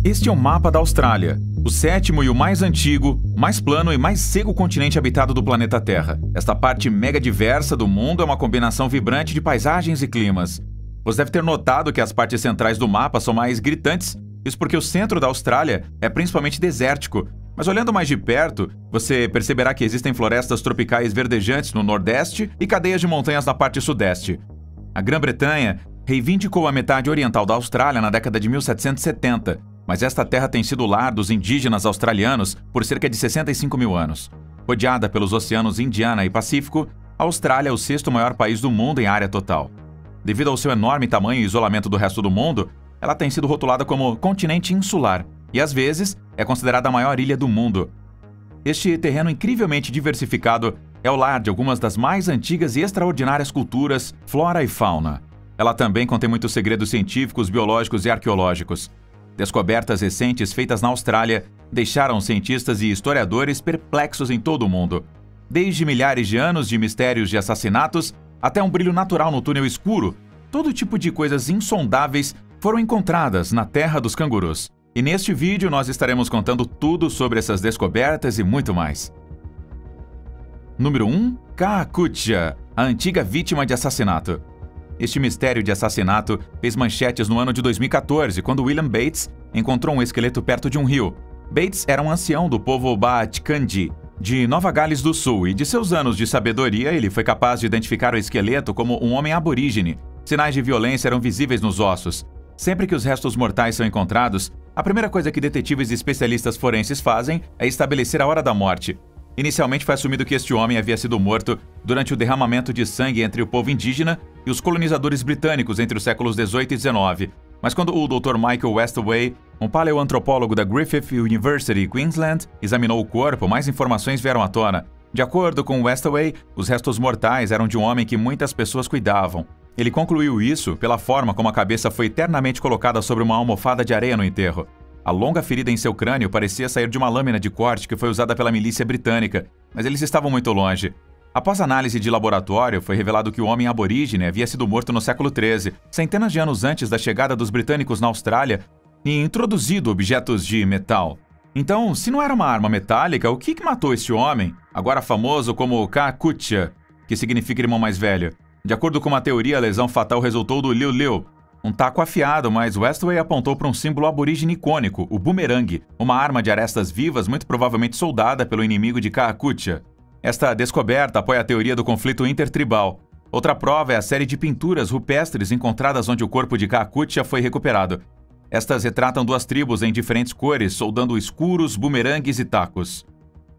Este é o mapa da Austrália, o sétimo e o mais antigo, mais plano e mais seco continente habitado do planeta Terra. Esta parte mega diversa do mundo é uma combinação vibrante de paisagens e climas. Você deve ter notado que as partes centrais do mapa são mais gritantes, isso porque o centro da Austrália é principalmente desértico. Mas olhando mais de perto, você perceberá que existem florestas tropicais verdejantes no nordeste e cadeias de montanhas na parte sudeste. A Grã-Bretanha reivindicou a metade oriental da Austrália na década de 1770, mas esta terra tem sido o lar dos indígenas australianos por cerca de 65 mil anos. Rodeada pelos oceanos Indiana e Pacífico, a Austrália é o sexto maior país do mundo em área total. Devido ao seu enorme tamanho e isolamento do resto do mundo, ela tem sido rotulada como continente insular e, às vezes, é considerada a maior ilha do mundo. Este terreno incrivelmente diversificado é o lar de algumas das mais antigas e extraordinárias culturas, flora e fauna. Ela também contém muitos segredos científicos, biológicos e arqueológicos. Descobertas recentes feitas na Austrália deixaram cientistas e historiadores perplexos em todo o mundo. Desde milhares de anos de mistérios de assassinatos até um brilho natural no túnel escuro, todo tipo de coisas insondáveis foram encontradas na terra dos cangurus. E neste vídeo nós estaremos contando tudo sobre essas descobertas e muito mais. Número 1. Kakutja, a antiga vítima de assassinato. Este mistério de assassinato fez manchetes no ano de 2014, quando William Bates encontrou um esqueleto perto de um rio. Bates era um ancião do povo Baatjandi, de Nova Gales do Sul, e de seus anos de sabedoria ele foi capaz de identificar o esqueleto como um homem aborígene. Sinais de violência eram visíveis nos ossos. Sempre que os restos mortais são encontrados, a primeira coisa que detetives e especialistas forenses fazem é estabelecer a hora da morte. Inicialmente foi assumido que este homem havia sido morto durante o derramamento de sangue entre o povo indígena e os colonizadores britânicos entre os séculos 18 e 19. Mas quando o Dr. Michael Westaway, um paleoantropólogo da Griffith University, Queensland, examinou o corpo, mais informações vieram à tona. De acordo com Westaway, os restos mortais eram de um homem que muitas pessoas cuidavam. Ele concluiu isso pela forma como a cabeça foi eternamente colocada sobre uma almofada de areia no enterro. A longa ferida em seu crânio parecia sair de uma lâmina de corte que foi usada pela milícia britânica, mas eles estavam muito longe. Após análise de laboratório, foi revelado que o homem aborígene havia sido morto no século XIII, centenas de anos antes da chegada dos britânicos na Austrália, e introduzido objetos de metal. Então, se não era uma arma metálica, o que matou este homem, agora famoso como Kakutja, que significa irmão mais velho? De acordo com uma teoria, a lesão fatal resultou do liu-liu, um taco afiado, mas Westaway apontou para um símbolo aborígene icônico, o bumerangue, uma arma de arestas vivas muito provavelmente soldada pelo inimigo de Kakutja. Esta descoberta apoia a teoria do conflito intertribal. Outra prova é a série de pinturas rupestres encontradas onde o corpo de Kakutja foi recuperado. Estas retratam duas tribos em diferentes cores, soldando escuros, bumerangues e tacos.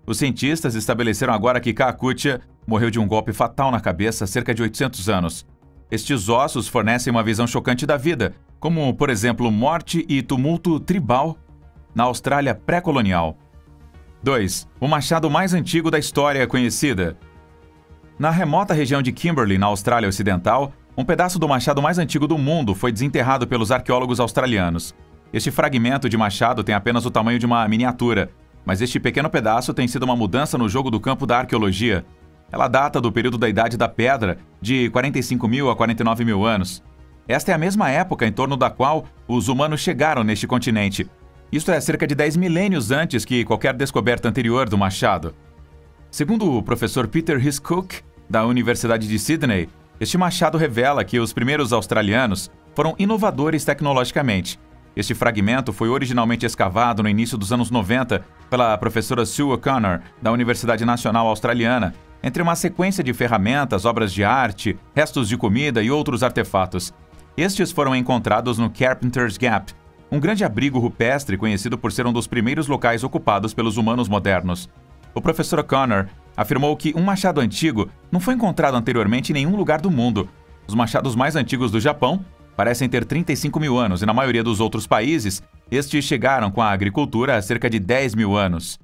Os cientistas estabeleceram agora que Kakutja morreu de um golpe fatal na cabeça há cerca de 800 anos. Estes ossos fornecem uma visão chocante da vida, como, por exemplo, morte e tumulto tribal na Austrália pré-colonial. 2. O machado mais antigo da história conhecida. Na remota região de Kimberley, na Austrália Ocidental, um pedaço do machado mais antigo do mundo foi desenterrado pelos arqueólogos australianos. Este fragmento de machado tem apenas o tamanho de uma miniatura, mas este pequeno pedaço tem sido uma mudança no jogo do campo da arqueologia. Ela data do período da Idade da Pedra, de 45 mil a 49 mil anos. Esta é a mesma época em torno da qual os humanos chegaram neste continente. Isto é cerca de 10 milênios antes que qualquer descoberta anterior do machado. Segundo o professor Peter Hiscook, da Universidade de Sydney, este machado revela que os primeiros australianos foram inovadores tecnologicamente. Este fragmento foi originalmente escavado no início dos anos 90 pela professora Sue O'Connor, da Universidade Nacional Australiana, entre uma sequência de ferramentas, obras de arte, restos de comida e outros artefatos. Estes foram encontrados no Carpenter's Gap, um grande abrigo rupestre conhecido por ser um dos primeiros locais ocupados pelos humanos modernos. O professor O'Connor afirmou que um machado antigo não foi encontrado anteriormente em nenhum lugar do mundo. Os machados mais antigos do Japão parecem ter 35 mil anos e na maioria dos outros países, estes chegaram com a agricultura há cerca de 10 mil anos.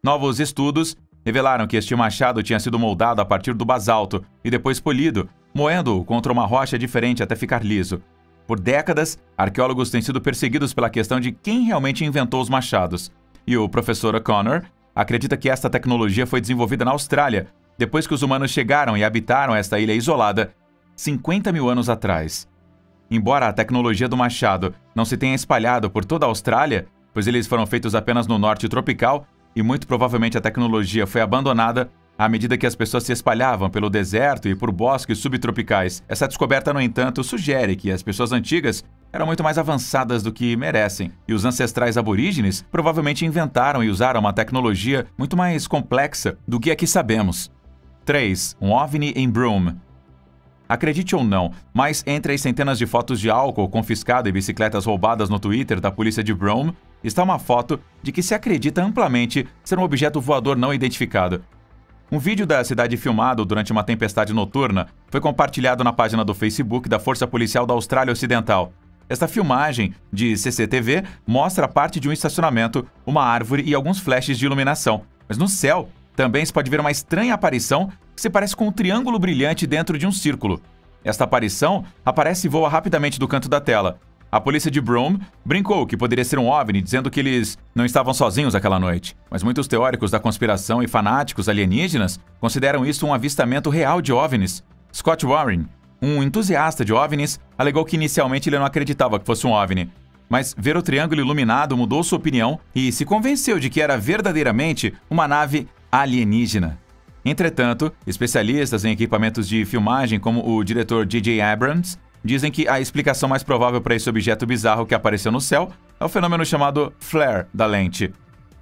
Novos estudos revelaram que este machado tinha sido moldado a partir do basalto e depois polido, moendo-o contra uma rocha diferente até ficar liso. Por décadas, arqueólogos têm sido perseguidos pela questão de quem realmente inventou os machados. E o professor O'Connor acredita que esta tecnologia foi desenvolvida na Austrália, depois que os humanos chegaram e habitaram esta ilha isolada 50 mil anos atrás. Embora a tecnologia do machado não se tenha espalhado por toda a Austrália, pois eles foram feitos apenas no norte tropical e muito provavelmente a tecnologia foi abandonada à medida que as pessoas se espalhavam pelo deserto e por bosques subtropicais. Essa descoberta, no entanto, sugere que as pessoas antigas eram muito mais avançadas do que merecem, e os ancestrais aborígenes provavelmente inventaram e usaram uma tecnologia muito mais complexa do que a que sabemos. 3. Um OVNI em Broome. Acredite ou não, mas entre as centenas de fotos de álcool confiscado e bicicletas roubadas no Twitter da polícia de Broome, está uma foto de que se acredita amplamente ser um objeto voador não identificado. Um vídeo da cidade filmado durante uma tempestade noturna foi compartilhado na página do Facebook da Força Policial da Austrália Ocidental. Esta filmagem, de CCTV, mostra parte de um estacionamento, uma árvore e alguns flashes de iluminação. Mas no céu, também se pode ver uma estranha aparição que se parece com um triângulo brilhante dentro de um círculo. Esta aparição aparece e voa rapidamente do canto da tela. A polícia de Broome brincou que poderia ser um OVNI, dizendo que eles não estavam sozinhos aquela noite. Mas muitos teóricos da conspiração e fanáticos alienígenas consideram isso um avistamento real de OVNIs. Scott Warren, um entusiasta de OVNIs, alegou que inicialmente ele não acreditava que fosse um OVNI. Mas ver o triângulo iluminado mudou sua opinião e se convenceu de que era verdadeiramente uma nave alienígena. Entretanto, especialistas em equipamentos de filmagem, como o diretor J.J. Abrams, dizem que a explicação mais provável para esse objeto bizarro que apareceu no céu é o fenômeno chamado flare da lente.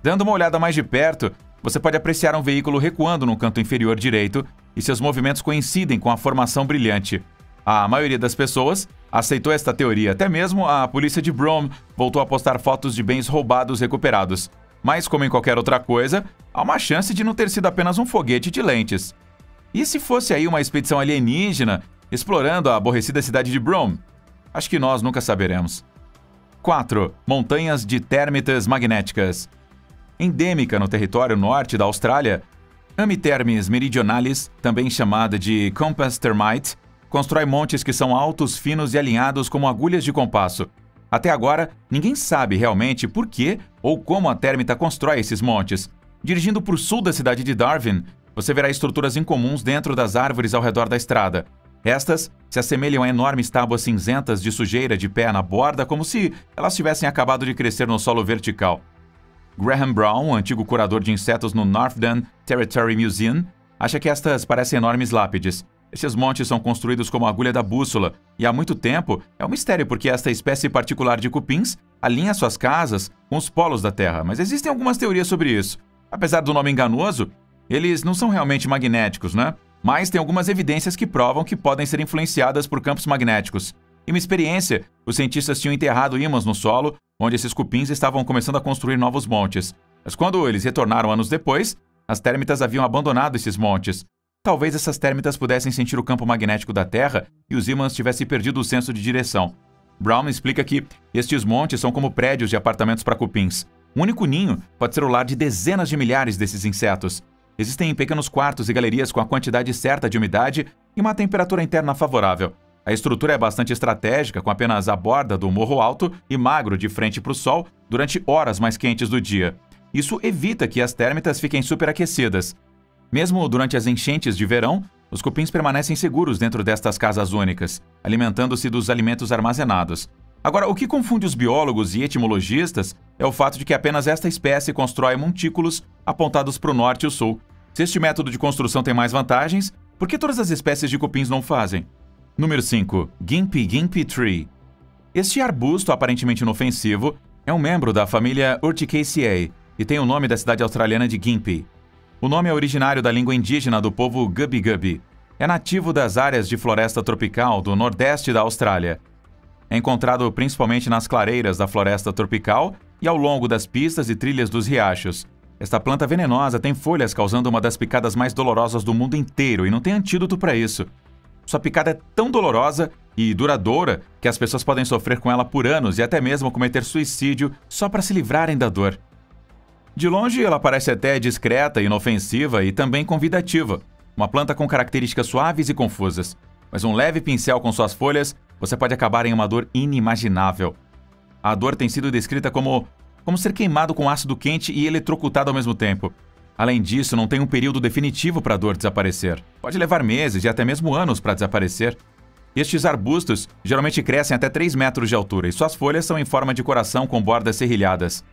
Dando uma olhada mais de perto, você pode apreciar um veículo recuando no canto inferior direito e seus movimentos coincidem com a formação brilhante. A maioria das pessoas aceitou esta teoria, até mesmo a polícia de Broome voltou a postar fotos de bens roubados recuperados. Mas, como em qualquer outra coisa, há uma chance de não ter sido apenas um foguete de lentes. E se fosse aí uma expedição alienígena explorando a aborrecida cidade de Broome? Acho que nós nunca saberemos. 4. Montanhas de térmitas magnéticas. Endêmica no território norte da Austrália, Amithermes meridionalis, também chamada de Compass Termite, constrói montes que são altos, finos e alinhados como agulhas de compasso. Até agora, ninguém sabe realmente por que ou como a térmita constrói esses montes. Dirigindo para o sul da cidade de Darwin, você verá estruturas incomuns dentro das árvores ao redor da estrada. Estas se assemelham a enormes tábuas cinzentas de sujeira de pé na borda, como se elas tivessem acabado de crescer no solo vertical. Graham Brown, um antigo curador de insetos no Northern Territory Museum, acha que estas parecem enormes lápides. Estes montes são construídos como a agulha da bússola, e há muito tempo é um mistério porque esta espécie particular de cupins alinha suas casas com os polos da Terra, mas existem algumas teorias sobre isso. Apesar do nome enganoso, eles não são realmente magnéticos, né? Mas tem algumas evidências que provam que podem ser influenciadas por campos magnéticos. Em uma experiência, os cientistas tinham enterrado ímãs no solo, onde esses cupins estavam começando a construir novos montes. Mas quando eles retornaram anos depois, as térmitas haviam abandonado esses montes. Talvez essas térmitas pudessem sentir o campo magnético da Terra e os ímãs tivessem perdido o senso de direção. Brown explica que estes montes são como prédios de apartamentos para cupins. Um único ninho pode ser o lar de dezenas de milhares desses insetos. Existem pequenos quartos e galerias com a quantidade certa de umidade e uma temperatura interna favorável. A estrutura é bastante estratégica, com apenas a borda do morro alto e magro de frente para o sol durante horas mais quentes do dia. Isso evita que as térmitas fiquem superaquecidas. Mesmo durante as enchentes de verão, os cupins permanecem seguros dentro destas casas únicas, alimentando-se dos alimentos armazenados. Agora, o que confunde os biólogos e etimologistas é o fato de que apenas esta espécie constrói montículos apontados para o norte e o sul. Se este método de construção tem mais vantagens, por que todas as espécies de cupins não fazem? Número 5. Gympie Tree. Este arbusto aparentemente inofensivo é um membro da família Urticaceae e tem o nome da cidade australiana de Gympie. O nome é originário da língua indígena do povo Gubbi-Gubbi. É nativo das áreas de floresta tropical do nordeste da Austrália. É encontrado principalmente nas clareiras da floresta tropical e ao longo das pistas e trilhas dos riachos. Esta planta venenosa tem folhas causando uma das picadas mais dolorosas do mundo inteiro e não tem antídoto para isso. Sua picada é tão dolorosa e duradoura que as pessoas podem sofrer com ela por anos e até mesmo cometer suicídio só para se livrarem da dor. De longe, ela parece até discreta, inofensiva e também convidativa. Uma planta com características suaves e confusas. Mas um leve pincel com suas folhas, você pode acabar em uma dor inimaginável. A dor tem sido descrita como ser queimado com ácido quente e eletrocutado ao mesmo tempo. Além disso, não tem um período definitivo para a dor desaparecer. Pode levar meses e até mesmo anos para desaparecer. Estes arbustos geralmente crescem até 3 metros de altura e suas folhas são em forma de coração com bordas serrilhadas.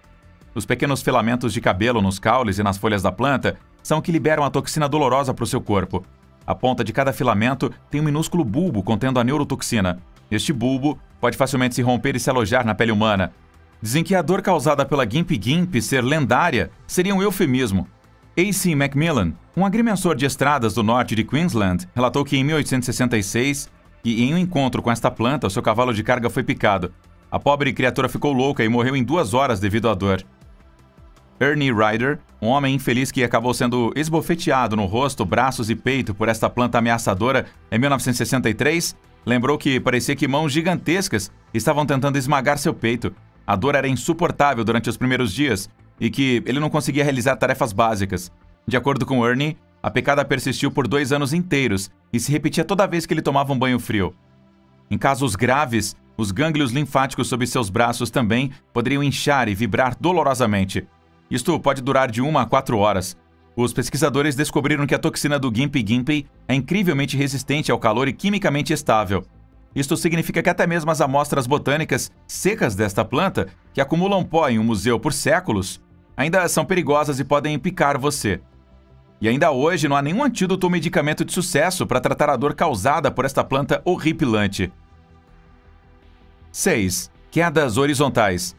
Os pequenos filamentos de cabelo nos caules e nas folhas da planta são o que liberam a toxina dolorosa para o seu corpo. A ponta de cada filamento tem um minúsculo bulbo contendo a neurotoxina. Este bulbo pode facilmente se romper e se alojar na pele humana. Dizem que a dor causada pela Gimpy ser lendária seria um eufemismo. A.C. Macmillan, um agrimensor de estradas do norte de Queensland, relatou que em 1866, que em um encontro com esta planta, o seu cavalo de carga foi picado. A pobre criatura ficou louca e morreu em 2 horas devido à dor. Ernie Ryder, um homem infeliz que acabou sendo esbofeteado no rosto, braços e peito por esta planta ameaçadora em 1963, lembrou que parecia que mãos gigantescas estavam tentando esmagar seu peito. A dor era insuportável durante os primeiros dias e que ele não conseguia realizar tarefas básicas. De acordo com Ernie, a picada persistiu por 2 anos inteiros e se repetia toda vez que ele tomava um banho frio. Em casos graves, os gânglios linfáticos sob seus braços também poderiam inchar e vibrar dolorosamente. Isto pode durar de 1 a 4 horas. Os pesquisadores descobriram que a toxina do Gimpy é incrivelmente resistente ao calor e quimicamente estável. Isto significa que até mesmo as amostras botânicas secas desta planta, que acumulam pó em um museu por séculos, ainda são perigosas e podem picar você. E ainda hoje não há nenhum antídoto ou medicamento de sucesso para tratar a dor causada por esta planta horripilante. 6. Quedas horizontais.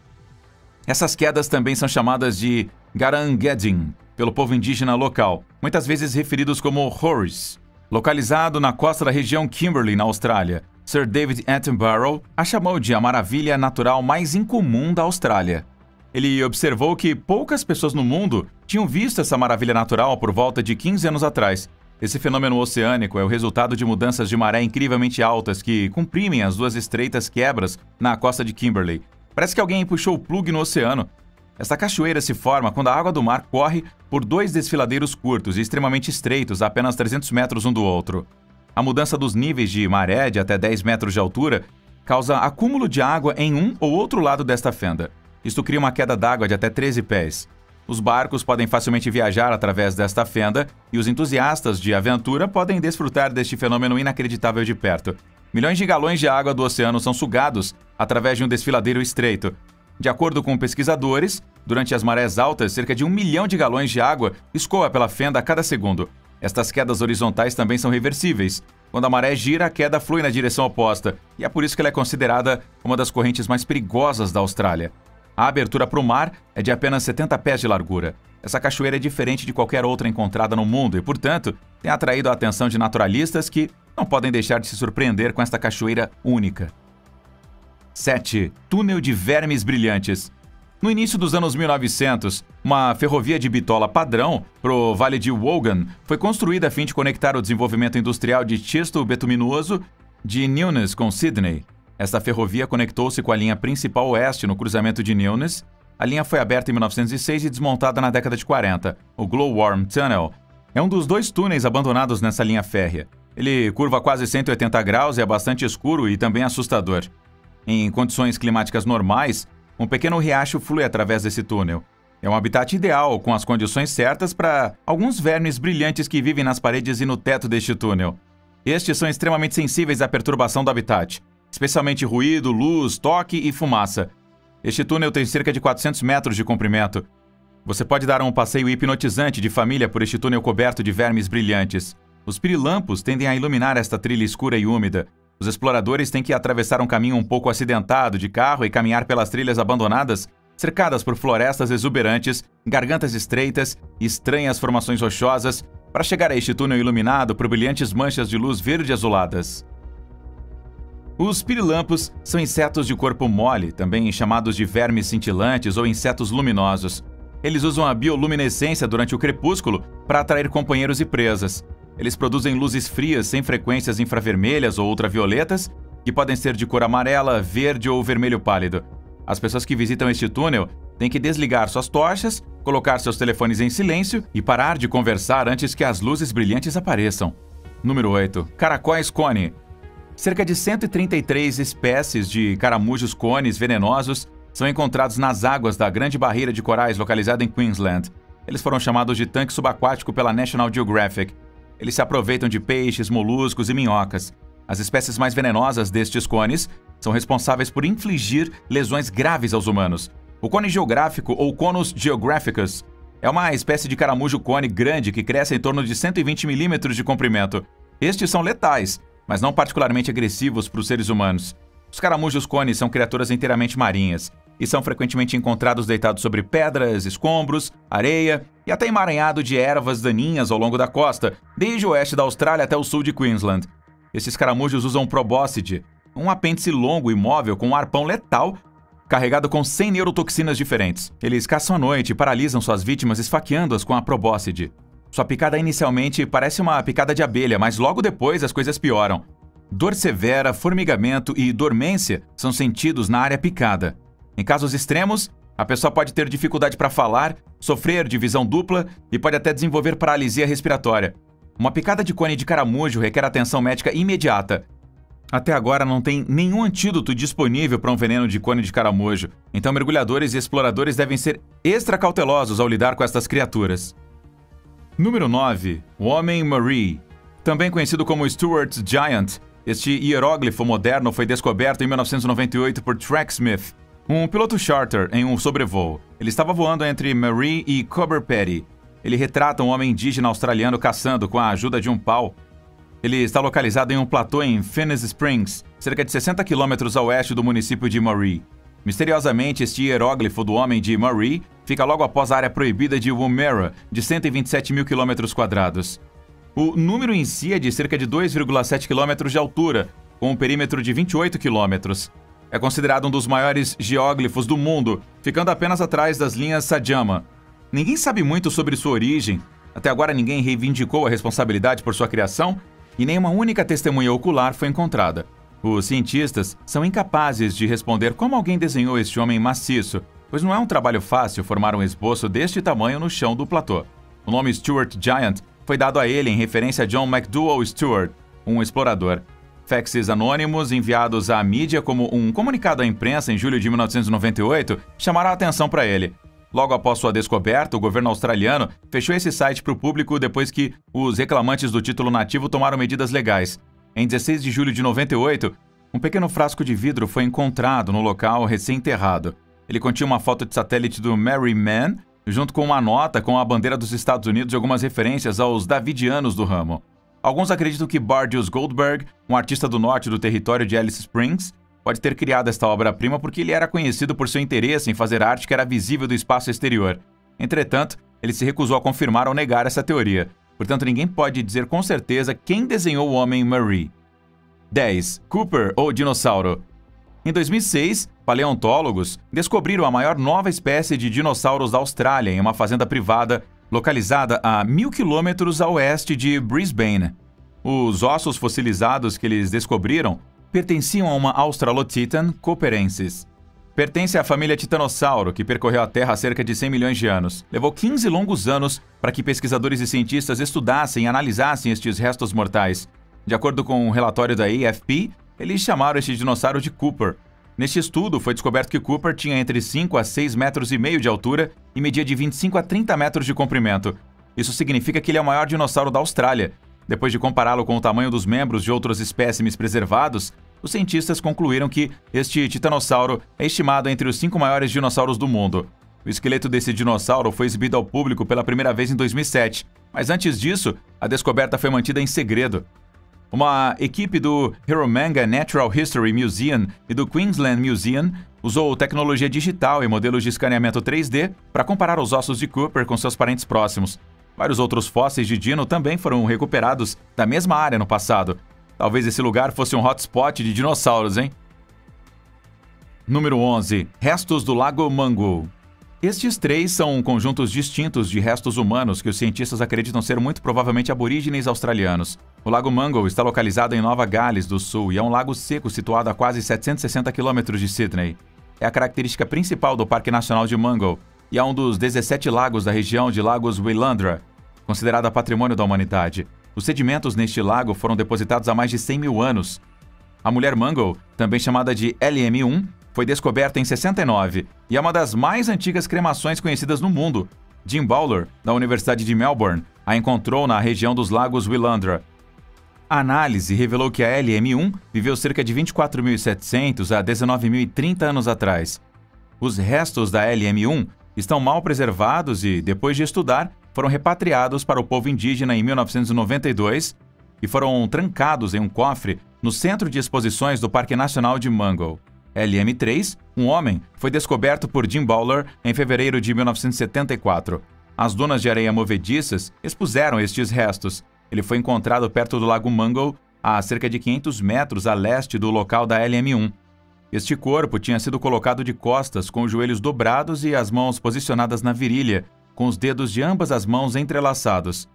Essas quedas também são chamadas de Garangedin pelo povo indígena local, muitas vezes referidos como horrors. Localizado na costa da região Kimberley, na Austrália, Sir David Attenborough a chamou de a maravilha natural mais incomum da Austrália. Ele observou que poucas pessoas no mundo tinham visto essa maravilha natural por volta de 15 anos atrás. Esse fenômeno oceânico é o resultado de mudanças de maré incrivelmente altas que comprimem as 2 estreitas quebras na costa de Kimberley. Parece que alguém puxou o plug no oceano. Esta cachoeira se forma quando a água do mar corre por 2 desfiladeiros curtos e extremamente estreitos, a apenas 300 metros um do outro. A mudança dos níveis de maré de até 10 metros de altura causa acúmulo de água em um ou outro lado desta fenda. Isto cria uma queda d'água de até 13 pés. Os barcos podem facilmente viajar através desta fenda e os entusiastas de aventura podem desfrutar deste fenômeno inacreditável de perto. Milhões de galões de água do oceano são sugados através de um desfiladeiro estreito. De acordo com pesquisadores, durante as marés altas, cerca de 1 milhão de galões de água escoa pela fenda a cada segundo. Estas quedas horizontais também são reversíveis. Quando a maré gira, a queda flui na direção oposta, e é por isso que ela é considerada uma das correntes mais perigosas da Austrália. A abertura para o mar é de apenas 70 pés de largura. Essa cachoeira é diferente de qualquer outra encontrada no mundo e, portanto, tem atraído a atenção de naturalistas que não podem deixar de se surpreender com esta cachoeira única. 7. Túnel de vermes brilhantes. No início dos anos 1900, uma ferrovia de bitola padrão para o Vale de Wogan foi construída a fim de conectar o desenvolvimento industrial de xisto betuminoso de Newnes com Sydney. Esta ferrovia conectou-se com a linha principal oeste no cruzamento de Newnes. A linha foi aberta em 1906 e desmontada na década de 40. O Glowworm Tunnel é um dos 2 túneis abandonados nessa linha férrea. Ele curva quase 180 graus e é bastante escuro e também assustador. Em condições climáticas normais, um pequeno riacho flui através desse túnel. É um habitat ideal, com as condições certas para alguns vermes brilhantes que vivem nas paredes e no teto deste túnel. Estes são extremamente sensíveis à perturbação do habitat, especialmente ruído, luz, toque e fumaça. Este túnel tem cerca de 400 metros de comprimento. Você pode dar um passeio hipnotizante de família por este túnel coberto de vermes brilhantes. Os pirilampos tendem a iluminar esta trilha escura e úmida. Os exploradores têm que atravessar um caminho um pouco acidentado de carro e caminhar pelas trilhas abandonadas, cercadas por florestas exuberantes, gargantas estreitas e estranhas formações rochosas, para chegar a este túnel iluminado por brilhantes manchas de luz verde-azuladas. Os pirilampos são insetos de corpo mole, também chamados de vermes cintilantes ou insetos luminosos. Eles usam a bioluminescência durante o crepúsculo para atrair companheiros e presas. Eles produzem luzes frias sem frequências infravermelhas ou ultravioletas, que podem ser de cor amarela, verde ou vermelho pálido. As pessoas que visitam este túnel têm que desligar suas tochas, colocar seus telefones em silêncio e parar de conversar antes que as luzes brilhantes apareçam. Número 8. Caracóis cone. Cerca de 133 espécies de caramujos cones venenosos são encontrados nas águas da Grande Barreira de Corais localizada em Queensland. Eles foram chamados de tanque subaquático pela National Geographic. Eles se aproveitam de peixes, moluscos e minhocas. As espécies mais venenosas destes cones são responsáveis por infligir lesões graves aos humanos. O cone geográfico, ou Conus geographicus, é uma espécie de caramujo-cone grande que cresce em torno de 120 milímetros de comprimento. Estes são letais, mas não particularmente agressivos para os seres humanos. Os caramujos-cones são criaturas inteiramente marinhas e são frequentemente encontrados deitados sobre pedras, escombros, areia e até emaranhado de ervas daninhas ao longo da costa, desde o oeste da Austrália até o sul de Queensland. Esses caramujos usam probóscide, um apêndice longo e móvel com um arpão letal carregado com 100 neurotoxinas diferentes. Eles caçam à noite e paralisam suas vítimas esfaqueando-as com a probóscide. Sua picada inicialmente parece uma picada de abelha, mas logo depois as coisas pioram. Dor severa, formigamento e dormência são sentidos na área picada. Em casos extremos, a pessoa pode ter dificuldade para falar, sofrer de visão dupla e pode até desenvolver paralisia respiratória. Uma picada de cone de caramujo requer atenção médica imediata. Até agora não tem nenhum antídoto disponível para um veneno de cone de caramujo, então mergulhadores e exploradores devem ser extra cautelosos ao lidar com estas criaturas. Número 9. O Homem Marie. Também conhecido como Stewart's Giant, este hieróglifo moderno foi descoberto em 1998 por Tracksmith, um piloto charter em um sobrevoo. Ele estava voando entre Marie e Cobber Patty. Ele retrata um homem indígena australiano caçando com a ajuda de um pau. Ele está localizado em um platô em Finnis Springs, cerca de 60 quilômetros a oeste do município de Marie. Misteriosamente, este hieróglifo do homem de Marie fica logo após a área proibida de Woomera, de 127 mil quilômetros quadrados. O número em si é de cerca de 2,7 quilômetros de altura, com um perímetro de 28 quilômetros. É considerado um dos maiores geóglifos do mundo, ficando apenas atrás das linhas Sajama. Ninguém sabe muito sobre sua origem. Até agora ninguém reivindicou a responsabilidade por sua criação e nenhuma única testemunha ocular foi encontrada. Os cientistas são incapazes de responder como alguém desenhou este homem maciço, pois não é um trabalho fácil formar um esboço deste tamanho no chão do platô. O nome Stewart Giant foi dado a ele em referência a John McDowell Stewart, um explorador. Faxes anônimos enviados à mídia como um comunicado à imprensa em julho de 1998 chamaram a atenção para ele. Logo após sua descoberta, o governo australiano fechou esse site para o público depois que os reclamantes do título nativo tomaram medidas legais. Em 16 de julho de 98, um pequeno frasco de vidro foi encontrado no local recém-enterrado. Ele continha uma foto de satélite do Mary Man, junto com uma nota com a bandeira dos Estados Unidos e algumas referências aos davidianos do ramo. Alguns acreditam que Bardius Goldberg, um artista do norte do território de Alice Springs, pode ter criado esta obra-prima porque ele era conhecido por seu interesse em fazer arte que era visível do espaço exterior. Entretanto, ele se recusou a confirmar ou negar essa teoria. Portanto, ninguém pode dizer com certeza quem desenhou o homem Marie. 10. Cooper, ou dinossauro. Em 2006, paleontólogos descobriram a maior nova espécie de dinossauros da Austrália em uma fazenda privada localizada a 1.000 quilômetros a oeste de Brisbane. Os ossos fossilizados que eles descobriram pertenciam a uma Australotitan cooperensis. Pertence à família Titanossauro, que percorreu a Terra há cerca de 100 milhões de anos. Levou 15 longos anos para que pesquisadores e cientistas estudassem e analisassem estes restos mortais. De acordo com um relatório da AFP, eles chamaram este dinossauro de Cooper. Neste estudo, foi descoberto que Cooper tinha entre 5 a 6 metros e meio de altura e media de 25 a 30 metros de comprimento. Isso significa que ele é o maior dinossauro da Austrália. Depois de compará-lo com o tamanho dos membros de outros espécimes preservados, os cientistas concluíram que este titanossauro é estimado entre os 5 maiores dinossauros do mundo. O esqueleto desse dinossauro foi exibido ao público pela primeira vez em 2007, mas antes disso, a descoberta foi mantida em segredo. Uma equipe do Eromanga Natural History Museum e do Queensland Museum usou tecnologia digital e modelos de escaneamento 3D para comparar os ossos de Cooper com seus parentes próximos. Vários outros fósseis de dino também foram recuperados da mesma área no passado. Talvez esse lugar fosse um hotspot de dinossauros, hein? Número 11. Restos do Lago Mungo. Estes 3 são conjuntos distintos de restos humanos que os cientistas acreditam ser muito provavelmente aborígenes australianos. O Lago Mungo está localizado em Nova Gales do Sul e é um lago seco situado a quase 760 quilômetros de Sydney. É a característica principal do Parque Nacional de Mungo e é um dos 17 lagos da região de Lagos Willandra, considerada patrimônio da humanidade. Os sedimentos neste lago foram depositados há mais de 100 mil anos. A mulher Mungo, também chamada de LM1, foi descoberta em 69 e é uma das mais antigas cremações conhecidas no mundo. Jim Bowler, da Universidade de Melbourne, a encontrou na região dos Lagos Willandra. A análise revelou que a LM1 viveu cerca de 24.700 a 19.030 anos atrás. Os restos da LM-1 estão mal preservados e, depois de estudar, foram repatriados para o povo indígena em 1992 e foram trancados em um cofre no Centro de Exposições do Parque Nacional de Mungo. LM-3, um homem, foi descoberto por Jim Bowler em fevereiro de 1974. As dunas de areia movediças expuseram estes restos. Ele foi encontrado perto do Lago Mungo, a cerca de 500 metros a leste do local da LM-1. Este corpo tinha sido colocado de costas, com os joelhos dobrados e as mãos posicionadas na virilha, com os dedos de ambas as mãos entrelaçados.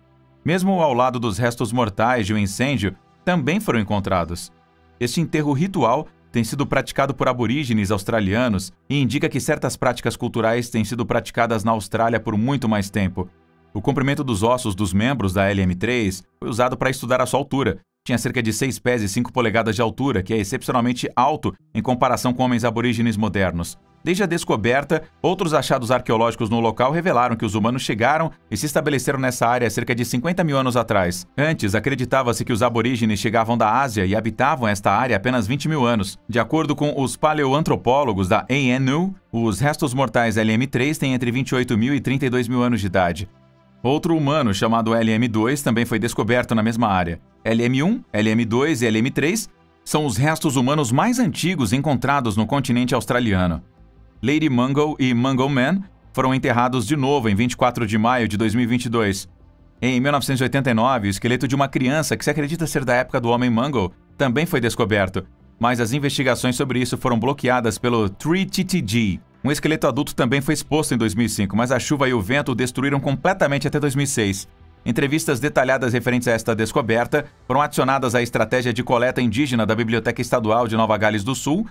Mesmo ao lado dos restos mortais de um incêndio, também foram encontrados. Este enterro ritual tem sido praticado por aborígenes australianos e indica que certas práticas culturais têm sido praticadas na Austrália por muito mais tempo. O comprimento dos ossos dos membros da LM-3 foi usado para estudar a sua altura. Tinha cerca de 6 pés e 5 polegadas de altura, que é excepcionalmente alto em comparação com homens aborígenes modernos. Desde a descoberta, outros achados arqueológicos no local revelaram que os humanos chegaram e se estabeleceram nessa área cerca de 50 mil anos atrás. Antes, acreditava-se que os aborígenes chegavam da Ásia e habitavam esta área apenas 20 mil anos. De acordo com os paleoantropólogos da ANU, os restos mortais LM-3 têm entre 28 mil e 32 mil anos de idade. Outro humano, chamado LM-2, também foi descoberto na mesma área. LM-1, LM-2 e LM-3 são os restos humanos mais antigos encontrados no continente australiano. Lady Mungo e Mungo Man foram enterrados de novo em 24 de maio de 2022. Em 1989, o esqueleto de uma criança que se acredita ser da época do homem Mungo também foi descoberto, mas as investigações sobre isso foram bloqueadas pelo 3TTG. Um esqueleto adulto também foi exposto em 2005, mas a chuva e o vento o destruíram completamente até 2006. Entrevistas detalhadas referentes a esta descoberta foram adicionadas à estratégia de coleta indígena da Biblioteca Estadual de Nova Gales do Sul,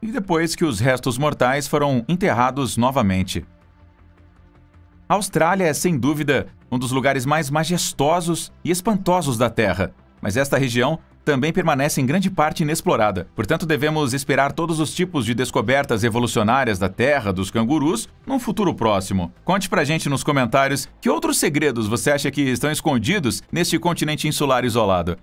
e depois que os restos mortais foram enterrados novamente. A Austrália é, sem dúvida, um dos lugares mais majestosos e espantosos da Terra, mas esta região também permanece em grande parte inexplorada. Portanto, devemos esperar todos os tipos de descobertas evolucionárias da Terra, dos cangurus, num futuro próximo. Conte pra gente nos comentários que outros segredos você acha que estão escondidos neste continente insular isolado.